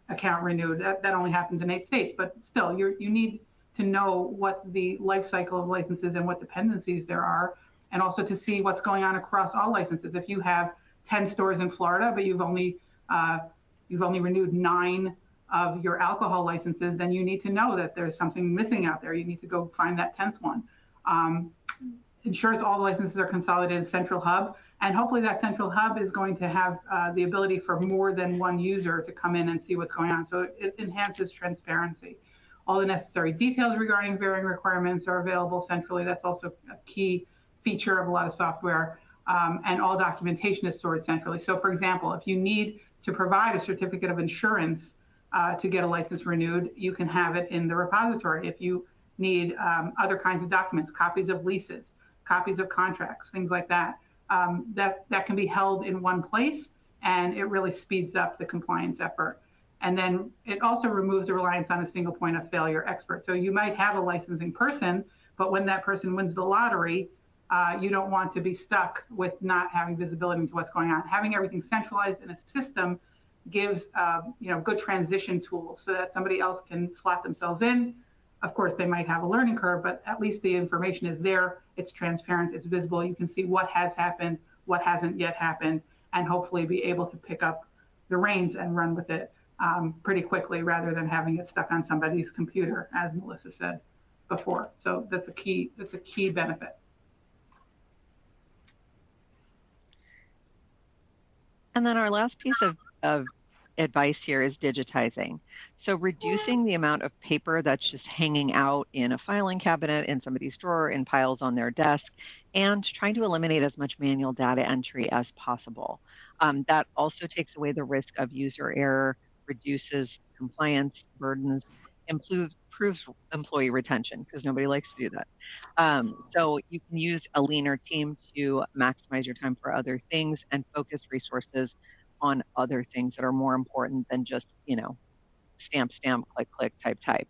account renewed. That only happens in 8 states, but still, you need to know what the life cycle of licenses and what dependencies there are, and also to see what's going on across all licenses. If you have 10 stores in Florida, but you've only renewed 9 of your alcohol licenses, then you need to know that there's something missing out there. You need to go find that 10th one. Ensures all the licenses are consolidated in a central hub, and hopefully that central hub is going to have the ability for more than one user to come in and see what's going on. So it enhances transparency. All the necessary details regarding varying requirements are available centrally. That's also a key feature of a lot of software. And all documentation is stored centrally. So for example, if you need to provide a certificate of insurance to get a license renewed, you can have it in the repository. If you need other kinds of documents, copies of leases, copies of contracts, things like that, that can be held in one place, and it really speeds up the compliance effort. And then it also removes the reliance on a single point of failure expert. So you might have a licensing person, but when that person wins the lottery, you don't want to be stuck with not having visibility into what's going on. Having everything centralized in a system gives good transition tools so that somebody else can slot themselves in. Of course, they might have a learning curve, but at least the information is there. It's transparent, it's visible. You can see what has happened, what hasn't yet happened, and hopefully be able to pick up the reins and run with it. pretty quickly rather than having it stuck on somebody's computer, as Melissa said before. So that's a key benefit. And then our last piece of advice here is digitizing. So reducing the amount of paper that's just hanging out in a filing cabinet, in somebody's drawer, in piles on their desk, and trying to eliminate as much manual data entry as possible. That also takes away the risk of user error, reduces compliance burdens, improves employee retention, because nobody likes to do that. So you can use a leaner team to maximize your time for other things and focus resources on other things that are more important than just, stamp, click, type.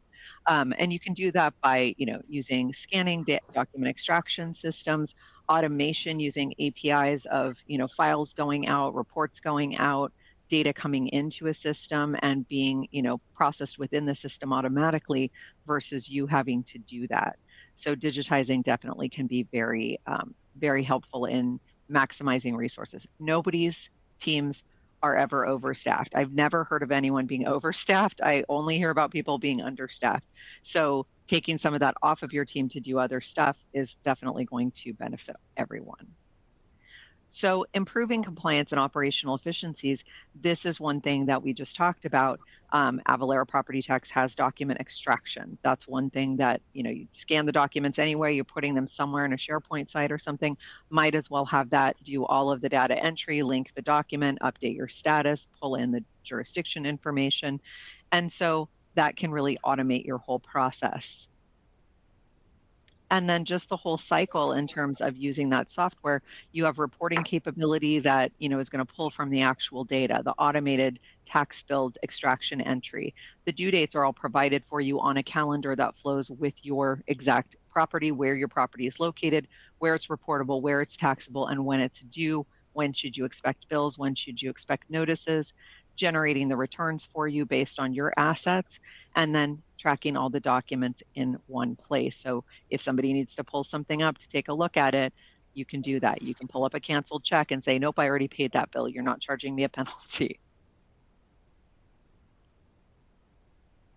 And you can do that by, using scanning document extraction systems, automation using APIs of, files going out, reports going out, data coming into a system and being, processed within the system automatically versus you having to do that. So digitizing definitely can be very, very helpful in maximizing resources. Nobody's teams are ever overstaffed. I've never heard of anyone being overstaffed. I only hear about people being understaffed. So taking some of that off of your team to do other stuff is definitely going to benefit everyone. So improving compliance and operational efficiencies, this is one thing that we just talked about. Avalara Property Tax has document extraction. That's one thing that, you scan the documents anyway, you're putting them somewhere in a SharePoint site or something, might as well have that do all of the data entry, link the document, update your status, pull in the jurisdiction information. And so that can really automate your whole process. And then just the whole cycle in terms of using that software, you have reporting capability that, is going to pull from the actual data, the automated tax billed extraction entry. The due dates are all provided for you on a calendar that flows with your exact property, where your property is located, where it's reportable, where it's taxable, and when it's due. When should you expect bills? When should you expect notices? Generating the returns for you based on your assets, and then tracking all the documents in one place. So if somebody needs to pull something up to take a look at it, you can do that. You can pull up a canceled check and say, nope, I already paid that bill. You're not charging me a penalty.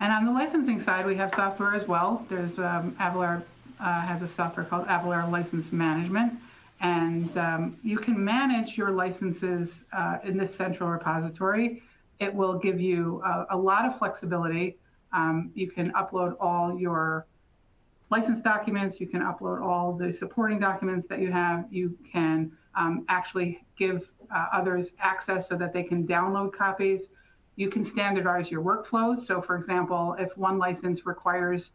And on the licensing side, we have software as well. There's Avalara has a software called Avalara License Management. And you can manage your licenses in this central repository. It will give you a lot of flexibility. You can upload all your license documents. You can upload all the supporting documents that you have. You can actually give others access so that they can download copies. You can standardize your workflows. So for example, if one license requires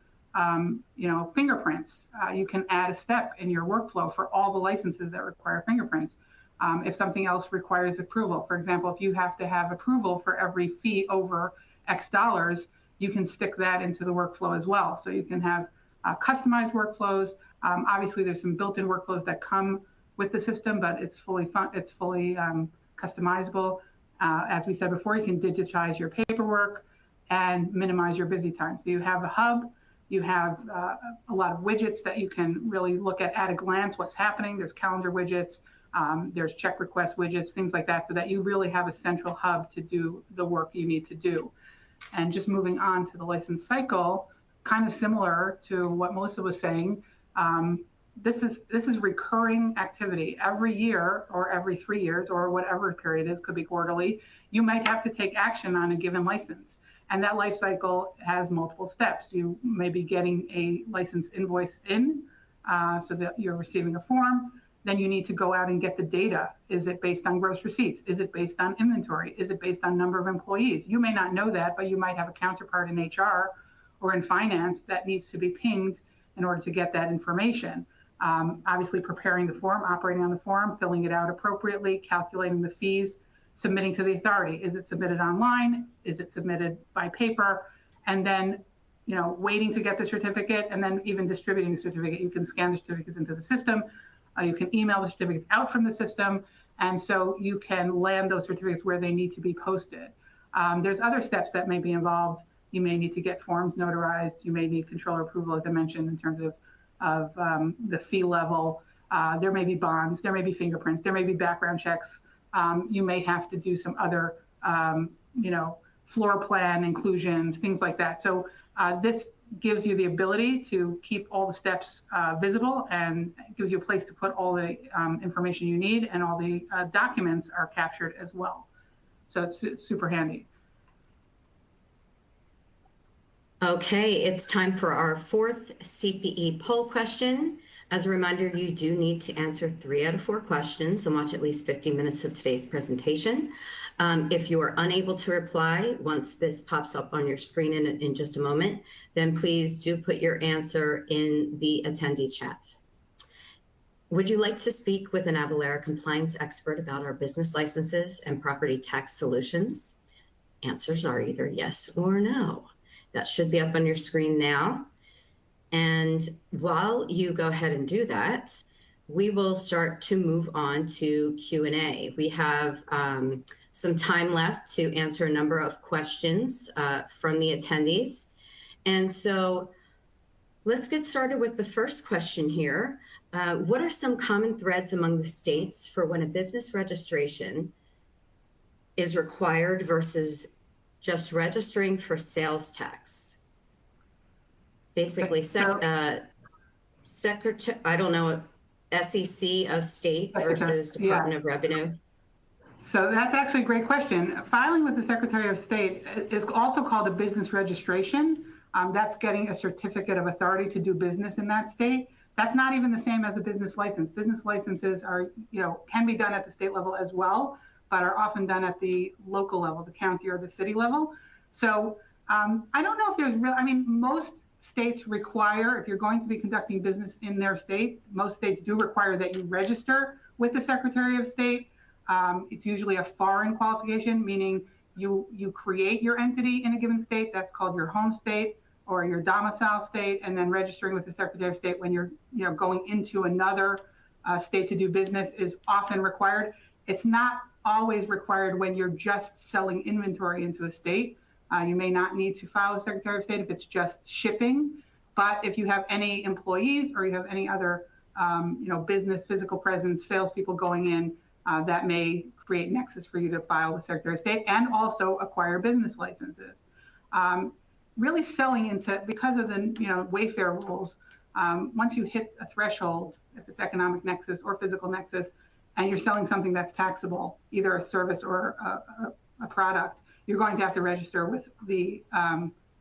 fingerprints, you can add a step in your workflow for all the licenses that require fingerprints. If something else requires approval, for example, if you have to have approval for every fee over X dollars, you can stick that into the workflow as well. So you can have customized workflows. Obviously, there's some built-in workflows that come with the system, but it's fully customizable. As we said before, you can digitize your paperwork and minimize your busy time. So you have a hub. You have a lot of widgets that you can really look at a glance what's happening. There's calendar widgets, there's check request widgets, things like that, so that you really have a central hub to do the work you need to do. And just moving on to the license cycle, kind of similar to what Melissa was saying, this is recurring activity. Every year or every 3 years or whatever period it is, could be quarterly, you might have to take action on a given license. And that life cycle has multiple steps. You may be getting a license invoice in so that you're receiving a form. Then you need to go out and get the data. Is it based on gross receipts? Is it based on inventory? Is it based on number of employees? You may not know that, but you might have a counterpart in HR or in finance that needs to be pinged in order to get that information. Obviously preparing the form, operating on the form, filling it out appropriately, calculating the fees, submitting to the authority. Is it submitted online? Is it submitted by paper? And then, waiting to get the certificate, and then even distributing the certificate. You can scan the certificates into the system. You can email the certificates out from the system. And so you can land those certificates where they need to be posted. There's other steps that may be involved. You may need to get forms notarized. You may need controller approval, as I mentioned, in terms of the fee level. There may be bonds. There may be fingerprints. There may be background checks. You may have to do some other, floor plan inclusions, things like that. So this gives you the ability to keep all the steps visible, and gives you a place to put all the information you need, and all the documents are captured as well. So it's super handy. Okay, it's time for our fourth CPE poll question. As a reminder, you do need to answer 3 out of 4 questions and watch at least 50 minutes of today's presentation. If you are unable to reply once this pops up on your screen in just a moment, then please do put your answer in the attendee chat. Would you like to speak with an Avalara compliance expert about our business licenses and property tax solutions? Answers are either yes or no. That should be up on your screen now. And while you go ahead and do that, we will start to move on to Q&A. We have some time left to answer a number of questions from the attendees. And so let's get started with the first question here. What are some common threads among the states for when a business registration is required versus just registering for sales tax? Basically, secretary, I don't know, SEC of state versus Department of Revenue. So that's actually a great question. Filing with the Secretary of State is also called a business registration. That's getting a certificate of authority to do business in that state. That's not even the same as a business license. Business licenses are, can be done at the state level as well, but are often done at the local level, the county or the city level. So I don't know if there's real, most states require, if you're going to be conducting business in their state, most states do require that you register with the Secretary of State. It's usually a foreign qualification, meaning you create your entity in a given state. That's called your home state or your domicile state, and then registering with the Secretary of State when you're going into another state to do business is often required. It's not always required when you're just selling inventory into a state. You may not need to file with Secretary of State if it's just shipping, but if you have any employees or you have any other business, physical presence, salespeople going in, that may create nexus for you to file with Secretary of State and also acquire business licenses. Really selling into, because of the Wayfair rules, once you hit a threshold, if it's economic nexus or physical nexus, and you're selling something that's taxable, either a service or a product, you're going to have to register with the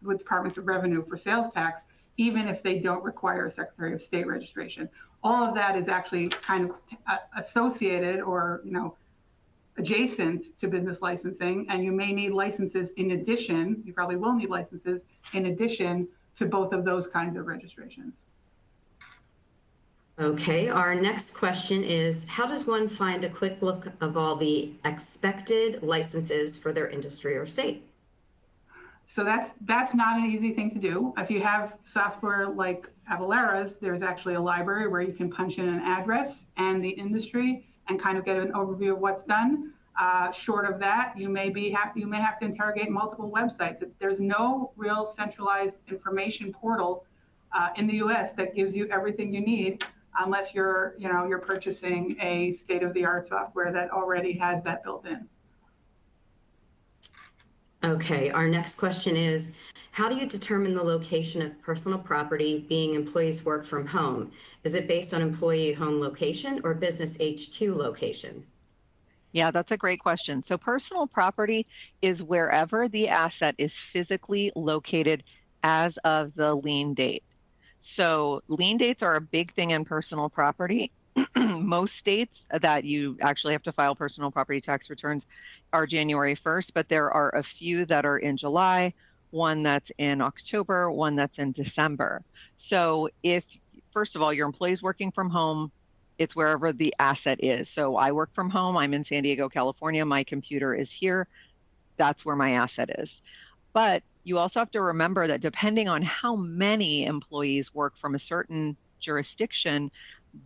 Departments of Revenue for sales tax, even if they don't require a Secretary of State registration. All of that is actually kind of associated or adjacent to business licensing, and you may need licenses in addition. You probably will need licenses in addition to both of those kinds of registrations. Okay, our next question is, how does one find a quick look of all the expected licenses for their industry or state? So that's not an easy thing to do. If you have software like Avalara's, there's actually a library where you can punch in an address and the industry and kind of get an overview of what's done. Short of that, you may have to interrogate multiple websites. There's no real centralized information portal in the U.S. that gives you everything you need, unless you're purchasing a state-of-the-art software that already has that built in. Okay, our next question is, how do you determine the location of personal property being employees work from home? Is it based on employee home location or business HQ location? Yeah, that's a great question. So personal property is wherever the asset is physically located as of the lien date. So lien dates are a big thing in personal property. Most states that you actually have to file personal property tax returns are January 1st, but there are a few that are in July, one that's in October, one that's in December. So if, first of all, your employee's working from home, it's wherever the asset is. So I work from home, I'm in San Diego, California, my computer is here, that's where my asset is. But you also have to remember that depending on how many employees work from a certain jurisdiction,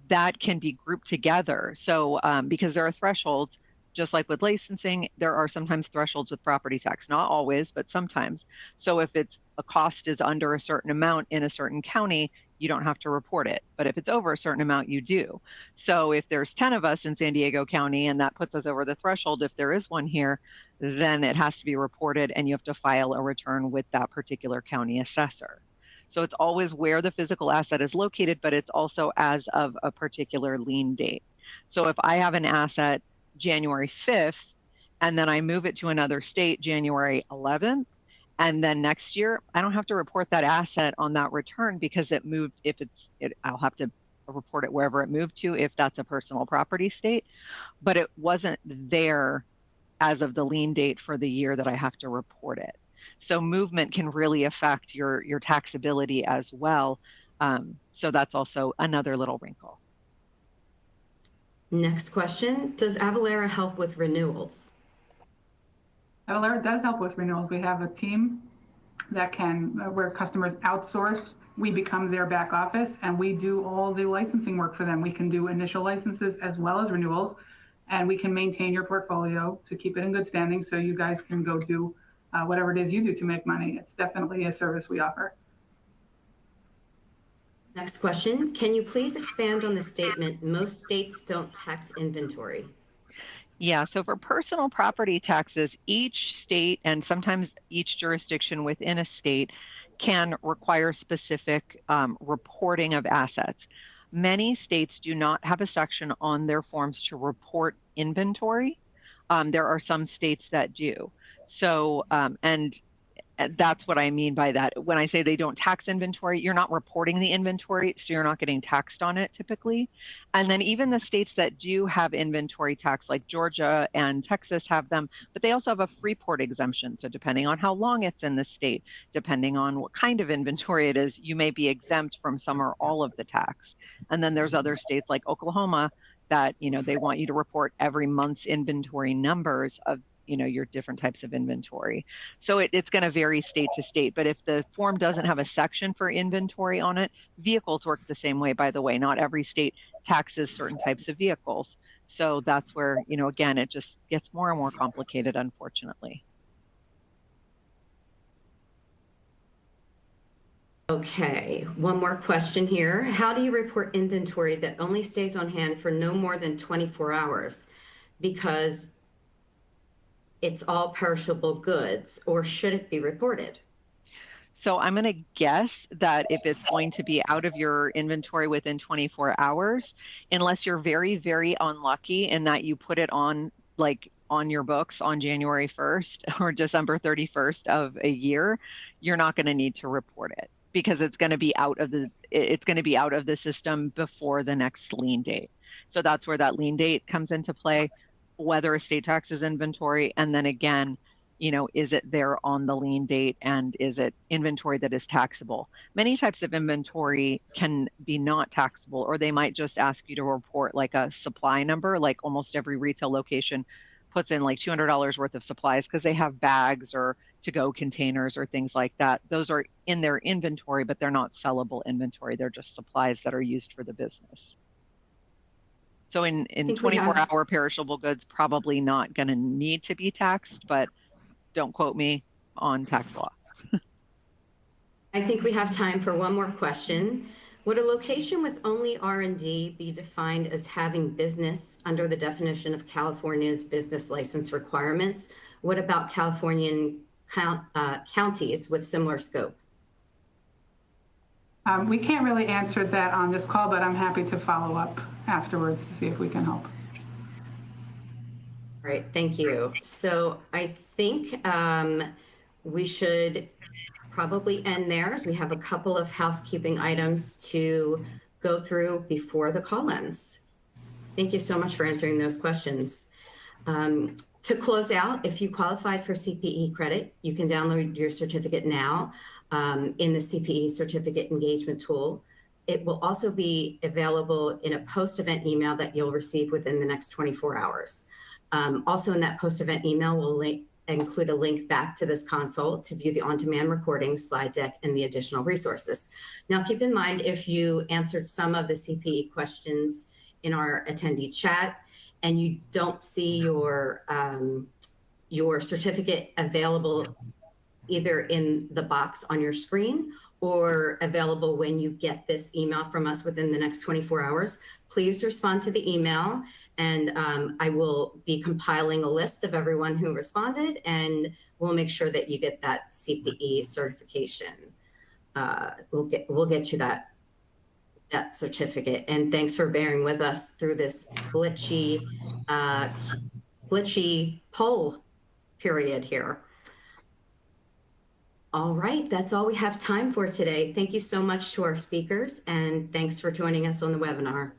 that can be grouped together. So because there are thresholds, just like with licensing, there are sometimes thresholds with property tax, not always, but sometimes. So if it's a cost is under a certain amount in a certain county, you don't have to report it. But if it's over a certain amount, you do. So if there's 10 of us in San Diego County and that puts us over the threshold, if there is one here, then it has to be reported and you have to file a return with that particular county assessor. So it's always where the physical asset is located, but it's also as of a particular lien date. So if I have an asset January 5th, and then I move it to another state January 11th, and then next year, I don't have to report that asset on that return because it moved. I'll have to report it wherever it moved to if that's a personal property state, but it wasn't there as of the lien date for the year that I have to report it. So movement can really affect your taxability as well. So that's also another little wrinkle. Next question, does Avalara help with renewals? Avalara does help with renewals. We have a team that can, where customers outsource, we become their back office and we do all the licensing work for them. We can do initial licenses as well as renewals, and we can maintain your portfolio to keep it in good standing so you guys can go do whatever it is you do to make money. It's definitely a service we offer. Next question, can you please expand on the statement, most states don't tax inventory? Yeah, so for personal property taxes, each state and sometimes each jurisdiction within a state can require specific reporting of assets. Many states do not have a section on their forms to report inventory. There are some states that do. So, and that's what I mean by that. When I say they don't tax inventory, you're not reporting the inventory, so you're not getting taxed on it typically. And then even the states that do have inventory tax, like Georgia and Texas have them, but they also have a Freeport exemption. So depending on how long it's in the state, depending on what kind of inventory it is, you may be exempt from some or all of the tax. And then there's other states like Oklahoma that, they want you to report every month's inventory numbers of your different types of inventory. So it's going to vary state to state, but if the form doesn't have a section for inventory on it, vehicles work the same way, by the way. Not every state taxes certain types of vehicles. So that's where, again, it just gets more and more complicated, unfortunately. Okay, one more question here. How do you report inventory that only stays on hand for no more than 24 hours? Because it's all perishable goods, or should it be reported? So I'm going to guess that if it's going to be out of your inventory within 24 hours, unless you're very, very unlucky in that you put it on your books on January 1st or December 31st of a year, you're not going to need to report it because it's going to be out of the system before the next lien date. So that's where that lien date comes into play, whether a state taxes inventory, and then again, is it there on the lien date and is it inventory that is taxable? Many types of inventory can be not taxable, or they might just ask you to report like a supply number, like almost every retail location puts in like $200 worth of supplies because they have bags or to-go containers or things like that. Those are in their inventory, but they're not sellable inventory. They're just supplies that are used for the business. So in 24-hour perishable goods, probably not going to need to be taxed, but don't quote me on tax law. I think we have time for one more question. Would a location with only R&D be defined as having business under the definition of California's business license requirements? What about Californian counties with similar scope? We can't really answer that on this call, but I'm happy to follow up afterwards to see if we can help. All right, thank you. So I think we should probably end there, as we have a couple of housekeeping items to go through before the call ends. Thank you so much for answering those questions. To close out, if you qualified for CPE credit, you can download your certificate now in the CPE certificate engagement tool. It will also be available in a post-event email that you'll receive within the next 24 hours. Also in that post-event email, we'll include a link back to this console to view the on-demand recording, slide deck, and the additional resources. Now, keep in mind, if you answered some of the CPE questions in our attendee chat and you don't see your certificate available either in the box on your screen or available when you get this email from us within the next 24 hours, please respond to the email, and I will be compiling a list of everyone who responded, and we'll make sure that you get that CPE certification. We'll get you that certificate. And thanks for bearing with us through this glitchy poll period here. All right, that's all we have time for today. Thank you so much to our speakers, and thanks for joining us on the webinar.